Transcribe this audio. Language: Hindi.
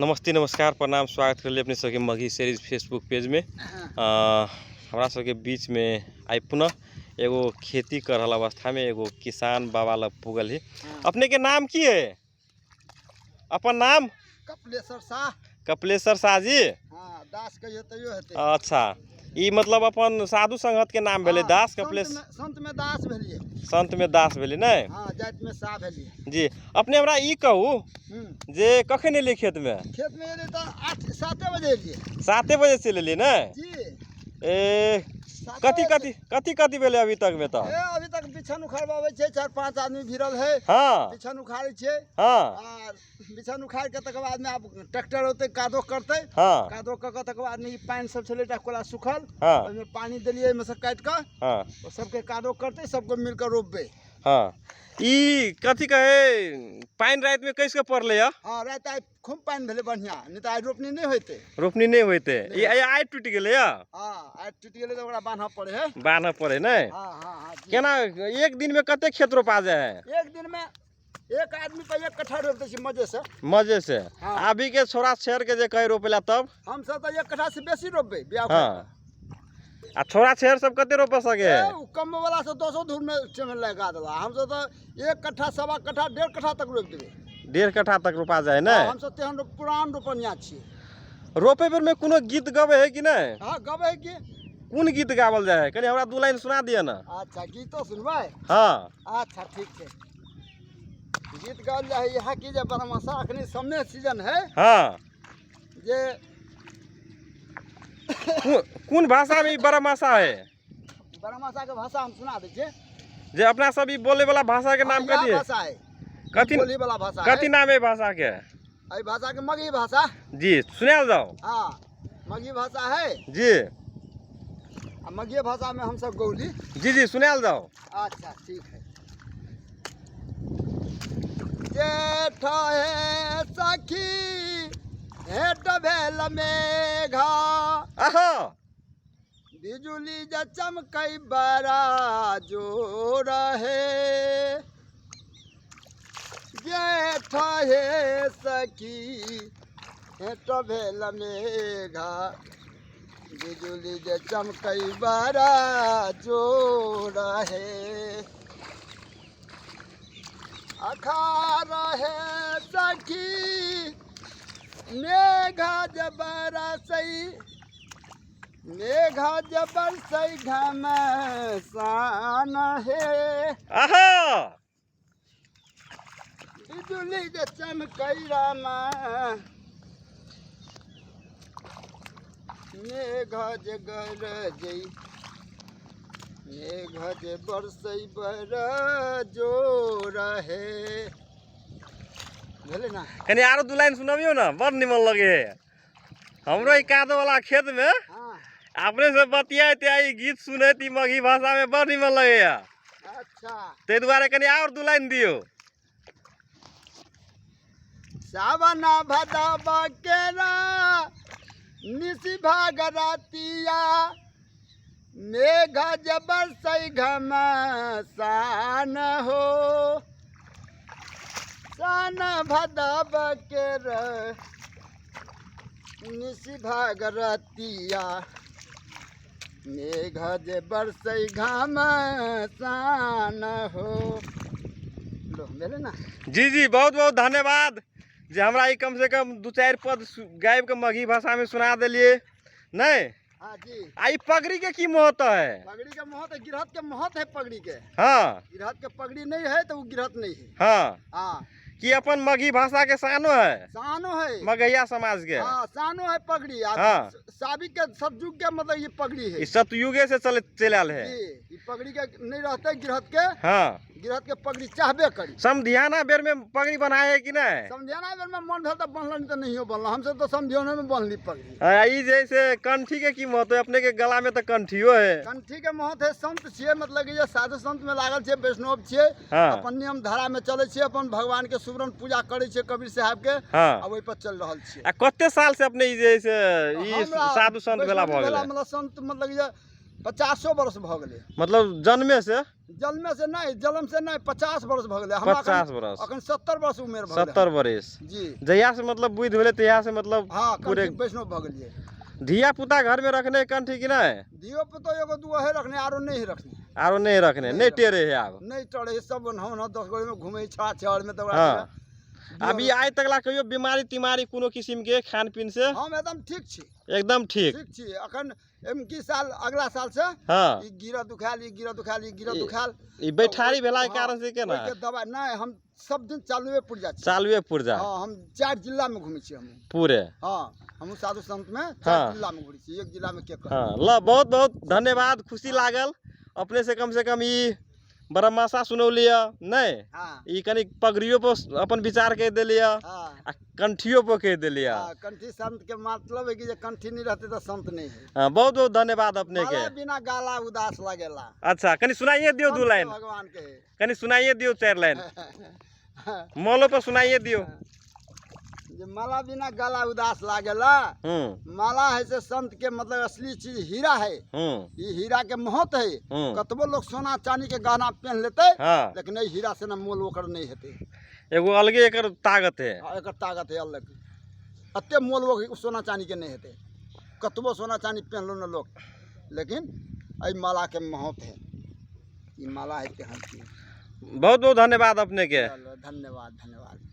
नमस्ते नमस्कार प्रणाम स्वागत कर अपने सबके मघी सीरीज फेसबुक पेज में हमारा सबके बीच में आई पुनः एगो खेती कर रहा अवस्था में एगो किसान बाबा लग पुगल है। अपने के नाम की है? अपन नाम कपिलेश्वर शाह। कपिलेश्वर शाह जी। हाँ, दास कहियो तैयो हेतै। अच्छा, ई मतलब अपन साधु संगत के नाम भेले। दास कपिलेश संत में दास भेलिए। संत में दास भेले नहीं? हाँ, जात में शाह भेलिए जी। अपने हमरा ई कहू जे कखन एलिए खेत में? खेत में एलिए तो 7 बजे एलिए। 7 बजे से लेलिए नहीं जी। ए कथी भेले अभी तक में? तो अभी तक बिछन उखाड़बावे छे, 4-5 आदमी भिड़ल है। हाँ, बिछन उखाड़े छे। हाँ, और बिछन उखाड़ के तक बाद में अब ट्रैक्टर होते कादो करते। हाँ, कादो क के तक बाद में पानी सब चले कोला सुखल। हाँ, ओमे पानी देलिए में से काट के। हाँ, और सबके कादो करते, सबको मिलकर रोपबे। हाँ। ई कथी कहे पानी रात में कैसे पड़ले? हाँ, रात आई खूब पानी भेले बढ़िया, नहीं तो आई रोपनी नहीं होते। रोपनी नहीं होते। ये आई टूट गेले? हाँ, आई टूट गेले तो ओकरा बांधऽ पड़े है। बांधऽ पड़े नहीं? हाँ हाँ हाँ जी। केना एक दिन में कते खेत रोपा जाए है? एक दिन में एक आदमी पे 1 कट्ठा रोप दै छी मजे से। मजे से। हाँ। अभी के छोरा छेर के जे कहे रोपेला तब हम सब तो 1 कट्ठा से बेसी रोपबे बियाह। हाँ। आ छोरा छेर सब कते रोप सके है? कम वाला से 200 धूर में चमेल लगा देला। हम सब तो 1 कट्ठा, 1.25 कट्ठा, 1.5 कट्ठा तक रोप देबे। 1.5 कट्ठा तक रोपा जाए नहीं? हम सब तेहन पुरान रोपनिया छी। रोपे बेर में कोनो गीत गबे है कि नहीं? हाँ, गबे है कि कौन गीत गावल जाए है? कनी हमरा 2 लाइन सुना दिया ना। अच्छा, गीतो सुनबै? हाँ। अच्छा, ठीक है। गीत गावल जाए यहाँ की जे बरमासा अखनी सामने सीजन है। हाँ। जे कौन भाषा में बरमासा है? बरमासा के भाषा हम सुना दै छियै। जे अपना सब ई बोले वाला भाषा के नाम कथी है? भाषा है कथी बोली वाला भाषा कथी नाम है भाषा के? है भाषा के मगही भाषा। जी सुनाल जाओ। हाँ, मगही भाषा है जी। मगही भाषा में हम सब गौली। जी सुनाल जाओ। अच्छा, ठीक है। जेठ है सखी हेट भेल मेघा, आहा बिजुली जे चमकै बड़ा जोर है। जेठ है सखी हेट भेल मेघा, बिजुली जे चमकै बड़ा जोर है। अखार है सखी मेघा जबरसई, मेघा जबरसई घमसान है। आहा बिजुली जे चमकै रामा, मेघा जे गरजई, मेघा जे बरसई बड़ा जोर है। भेले ना? कनी आरो 2 लाइन सुनाबियो ना, बड़ निमन लगे है। हमरो ई कादो वाला खेत में हाँ। अपने से बतियाए ई गीत सुने ती मघी भाषा में बड़ निमन लगे है। अच्छा, ते दुआरे कनी और 2 लाइन दियो। सावना भदवा केरा निसी भागरतिया, मेघा जबरसई घमसान हो। सान भदव केरा निसी भागरतिया, मेघा जबरसई घमसान हो। लो मेरे ना। जी बहुत बहुत धन्यवाद जे हमरा ई कम से कम 2-4 पद गायब के मघी भाषा में सुना दिलिए नहीं। हाँ जी। आई पगड़ी के की महत्व है? पगड़ी के महत्व है, गिरहत के महत्व है पगड़ी के। हाँ। गिरहत के पगड़ी नहीं है तो वो गिरहत नहीं है। हाँ। हाँ, कि अपन मघी भाषा के सानो है, सानो है मगहिया समाज के। हाँ, सानो है पगड़ी। हाँ। साबिक के सतयुग के मतलब ये पगड़ी है। इस सतयुगे से चल आल है। जी, ये पगड़ी के नहीं रहते गिरहत के। हाँ। गिरहत के पगड़ी चाहबे करी। समधियाना बेर में पगड़ी बनाए है कि नहीं? समझाना बेर में मन भेल तो बनल, नहीं तो नहीं हो बनल। हमसे तो समझौने में बनली पगड़ी। ई जैसे कंठी के की महत्व है? अपने के गला में तो कंठियो है। कंठी के महत्व है, संत छिए, मतलब कि जे साधु संत में लागल छे, वैष्णव छिए। हाँ। अपन नियम धारा में चले छिए, अपन भगवान के सुमरन पूजा करे छिए कबीर साहब के। हाँ। अब ओइ पर चल रहल छिए। आ कते साल से अपने ई जैसे ई हमरा साधु संत भेला भ गेल? मतलब संत मतलब कि जे 50 वर्ष भ गेले। मतलब जन्मे से जन्मे से नहीं, जन्म से नहीं, 50 वर्ष भ गेले। हमरा 50 वर्ष अखन 70 वर्ष उम्र भ गेले। 70 वर्ष जी जहिया से मतलब बुद्धि भेले तहिया से मतलब हाँ, पूरे कंठी वैष्णव भ गेलिए। धिया पुता घर में रखने कंठी कि नहीं? दियो पुतो एगो दूगो है रखने, आरो नहीं रखने। आरो नहीं रखने, नहीं टेरे है आब। नहीं टड़े सब न 10 गोरे में घूमे छाड़ में तो हाँ। अभी आइ तकला कहियो बीमारी तिमारी कोनो किस्म के खान पीन से? हम एकदम ठीक छी। एकदम ठीक। ठीक छी। अखन की साल अगला साल से हाँ ई गिरा दुखाल, ई गिरा दुखाल, ई गिरा दुखाल। ई बैठारी भेला के कारण से के ना? के दवाई नहीं, हम सब दिन चालुए पुरजा छी। चालुए पुरजा। हां, हम 4 जिला में घूमे छी हम पूरे। हां, हम साधु संत में 4 हाँ। जिला में घूमे छी, एक जिला में के कर। हाँ ल बहुत बहुत धन्यवाद, खुशी लागल अपने से कम ई ब्रह्माशा सुनौलिया नहीं? हाँ ई कनी पगड़ियो पर अपन विचार कह देलिया हाँ आ कंठियो पर कह देलिया। हाँ, कंठी संत के मतलब है कि जे कंठी नहीं रहते तो संत नहीं है। हाँ, बहुत बहुत धन्यवाद अपने के। माला बिना गाला उदास लगेला। अच्छा कनी सुनाइए दियो 2 लाइन, भगवान के कनी सुनाइए दियो 4 लाइन, मौलो पर सुनाइए दियो। जे माला बिना गाला उदास लागेला। माला है से संत के मतलब असली चीज हीरा है। ये हीरा के महत्व है। कतबो लोग सोना चांदी के गहना पहन लेते, हाँ। लेकिन ये हीरा से ना मोल ओकर नहीं हेते। एगो अलगे एकर ताकत है। एकर ताकत है अलग, अत्ते मोल वो सोना चांदी के नहीं हेते। कतबो सोना चांदी पहन लो ना लोग, लेकिन आई माला के महत्व है। ये माला है के हर चीज। बहुत बहुत धन्यवाद अपने के। धन्यवाद धन्यवाद।